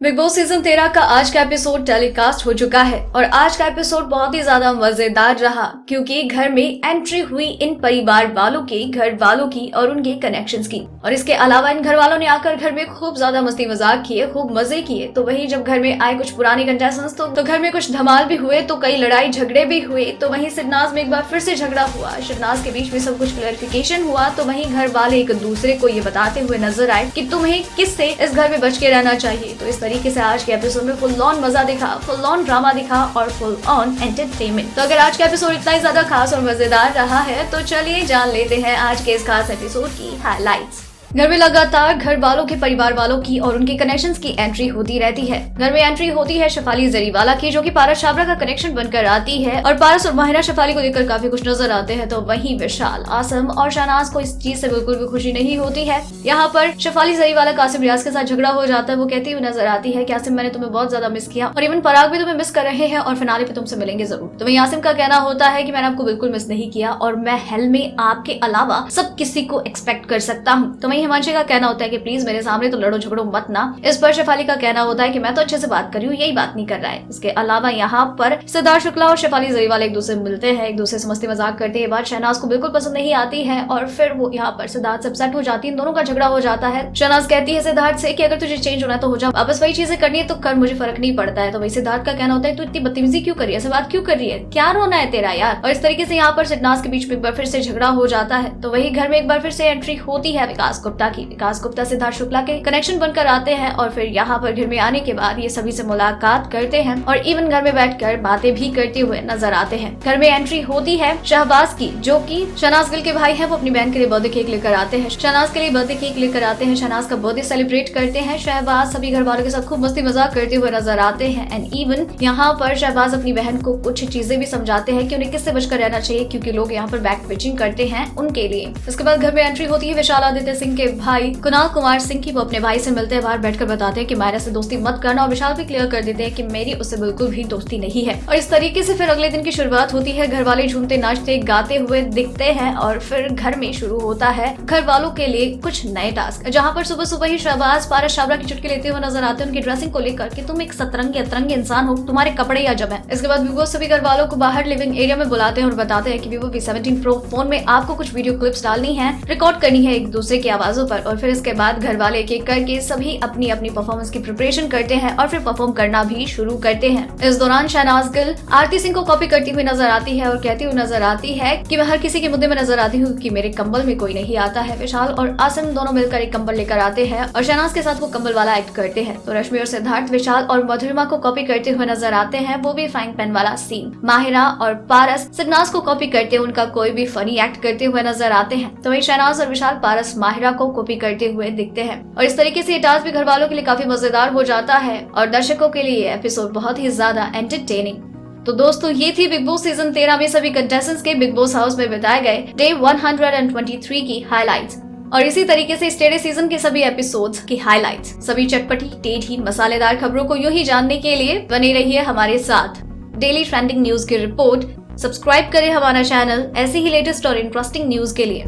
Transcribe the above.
Big boss season 13 का आज का एपिसोड टेलीकास्ट हो चुका है और आज का एपिसोड बहुत ही ज्यादा मजेदार रहा क्योंकि घर में एंट्री हुई इन परिवार वालों की, घर वालों की और उनके कनेक्शंस की। और इसके अलावा इन घर वालों ने आकर घर में खूब ज्यादा मस्ती मजाक किए, खूब मजे किए। तो वहीं जब घर में आए कुछ पुराने कंटेस्टेंट्स तो घर में कुछ धमाल भी हुए, तो कई लड़ाई झगड़े भी हुए। तो वहीं सिरनाज में एक बार फिर से झगड़ा हुआ, सिरनाज के बीच में सब कुछ क्लैरिफिकेशन हुआ। तो वहीं घर वाले एक दूसरे को ये बताते हुए नजर आए कि तुम्हें किससे इस घर में बच के रहना चाहिए। तो इस तरीके से आज के एपिसोड में फुल ऑन मजा दिखा, फुल ऑन ड्रामा दिखा और फुल ऑन एंटरटेनमेंट। तो अगर आज का एपिसोड इतना ही ज्यादा खास और मजेदार रहा है तो चलिए जान लेते हैं आज के इस खास एपिसोड की हाइलाइट्स। घर में लगातार घर वालों के, परिवार वालों की और उनके कनेक्शंस की एंट्री होती रहती है। घर में एंट्री होती है शेफाली जरीवाला की, जो कि पारस छाबड़ा का कनेक्शन बनकर आती है और पारस और माहिरा शेफाली को देखकर काफी कुछ नजर आते हैं। तो वहीं विशाल, आसम और शहनाज को इस चीज से बिल्कुल भी खुशी नहीं होती है। यहाँ पर शेफाली जरीवाला का आसिम रियाज के साथ झगड़ा हो जाता है। वो कहती हुई नजर आती है कि आसिम, मैंने तुम्हें बहुत ज्यादा मिस किया और इवन पराग भी तुम्हें मिस कर रहे हैं और फिनाले पे तुमसे मिलेंगे जरूर। तो वहीं आसिम का कहना होता है कि मैंने आपको बिल्कुल मिस नहीं किया और मैं हेल में आपके अलावा सब किसी को एक्सपेक्ट कर सकता हूँ। तो वहीं हिमांशी का कहना है कि प्लीज मेरे सामने तो लड़ो झगड़ो मत ना। इस पर शेफाली का कहना होता है कि मैं तो अच्छे से बात कर रही हूँ, यही बात नहीं कर रहा है। इसके अलावा यहाँ पर सिद्धार्थ शुक्ला और शेफाली जरीवाला एक दूसरे मिलते हैं, एक दूसरे से मस्ती मजाक करते हैं। बात शहनाज को बिल्कुल पसंद नहीं आती है और फिर वो यहाँ पर सिद्धार्थ से अपसेट हो जाती है। दोनों का झगड़ा हो जाता है। शहनाज कहती है सिद्धार्थ से कि अगर तुझे चेंज होना है तो हो जा, वापस वही चीजें करनी है तो कर, मुझे फर्क नहीं पड़ता है। तो वही सिद्धार्थ का कहना होता है तू इतनी बदतमीजी क्यों कर रही है, ऐसे बात क्यों कर रही है, क्या रोना है तेरा यार। और इस तरीके से यहाँ पर शहनाज के बीच में एक बार फिर से झगड़ा हो जाता है। तो वही घर में एक बार फिर से एंट्री होती है विकास गुप्ता की। विकास गुप्ता सिद्धार्थ शुक्ला के कनेक्शन बनकर आते हैं और फिर यहाँ पर घर में आने के बाद ये सभी से मुलाकात करते हैं और इवन घर में बैठकर बातें भी करते हुए नजर आते हैं। घर में एंट्री होती है शहबाज की, जो कि शहनाज गिल के भाई हैं। वो अपनी बहन के लिए बर्थडे केक लेकर आते हैं, शहनाज के लिए बर्थडे केक लेकर आते हैं। शहनाज का बर्थडे सेलिब्रेट करते हैं। शहबाज सभी घर वालों के साथ खूब मस्ती मजाक करते हुए नजर आते हैं एंड इवन यहाँ पर शहबाज अपनी बहन को कुछ चीजें भी समझाते हैं कि उन्हें किससे बचकर रहना चाहिए, क्योंकि लोग यहाँ पर बैक पिचिंग करते हैं उनके लिए। इसके बाद घर में एंट्री होती है विशाल आदित्य सिंह के भाई कुणाल कुमार सिंह की। वो अपने भाई से मिलते हैं, बाहर बैठकर बताते हैं कि मायरा से दोस्ती मत करना और विशाल भी क्लियर कर देते हैं कि मेरी उससे बिल्कुल भी दोस्ती नहीं है। और इस तरीके से फिर अगले दिन की शुरुआत होती है। घर वाले झूमते नाचते गाते हुए दिखते हैं और फिर घर में शुरू होता है घर वालों के लिए कुछ नए टास्क, जहाँ पर सुबह सुबह ही शहबाज पारस छाबड़ा की चुटकी लेते हुए नजर आते हैं उनकी ड्रेसिंग को लेकर कि तुम एक सतरंगी अतरंगी इंसान हो, तुम्हारे कपड़े या जब है। इसके बाद विवो सभी घर वालों को बाहर लिविंग एरिया में बुलाते हैं और बताते हैं कि विवो V17 Pro फोन में आपको कुछ वीडियो क्लिप्स डालनी है, रिकॉर्ड करनी है एक दूसरे की आवाजों पर। और फिर इसके बाद घर वाले एक एक करके सभी अपनी अपनी परफॉर्मेंस की प्रिपरेशन करते हैं और फिर परफॉर्म करना भी शुरू करते हैं। इस दौरान शहनाज गिल आरती सिंह को कॉपी करती हुई नजर आती है और कहती हुई नजर आती है कि मैं हर किसी के मुद्दे में नजर आती हूँ कि मेरे कंबल में कोई नहीं आता है। विशाल और आसिम दोनों मिलकर एक कंबल लेकर आते हैं और शहनाज के साथ वो कंबल वाला एक्ट करते हैं। तो रश्मि और सिद्धार्थ विशाल और मधुरिमा को कॉपी करते हुए नजर आते हैं, वो भी फाइन पेन वाला सीन। माहिरा और पारस सिरनाज को कॉपी करते हुए उनका कोई भी फनी एक्ट करते हुए नजर आते हैं। तो वही शहनाज और विशाल पारस माहिरा को कॉपी करते हुए दिखते हैं और इस तरीके से ये टास्क भी घर वालों के लिए काफी मजेदार हो जाता है और दर्शकों के लिए एपिसोड बहुत ही ज्यादा एंटरटेनिंग। तो दोस्तों ये थी बिग बॉस सीजन 13 में सभी कंटेस्टेंट्स के बिग बॉस हाउस में बिताए गए डे 123 की हाइलाइट्स और इसी तरीके से इस टेढ़े सीजन के सभी एपिसोड्स की हाइलाइट्स, सभी चटपटी टेढ़ी मसालेदार खबरों को यूं ही जानने के लिए बने रहिए हमारे साथ। डेली ट्रेंडिंग न्यूज की रिपोर्ट सब्सक्राइब करें हमारा चैनल ऐसे ही लेटेस्ट और इंटरेस्टिंग न्यूज के लिए।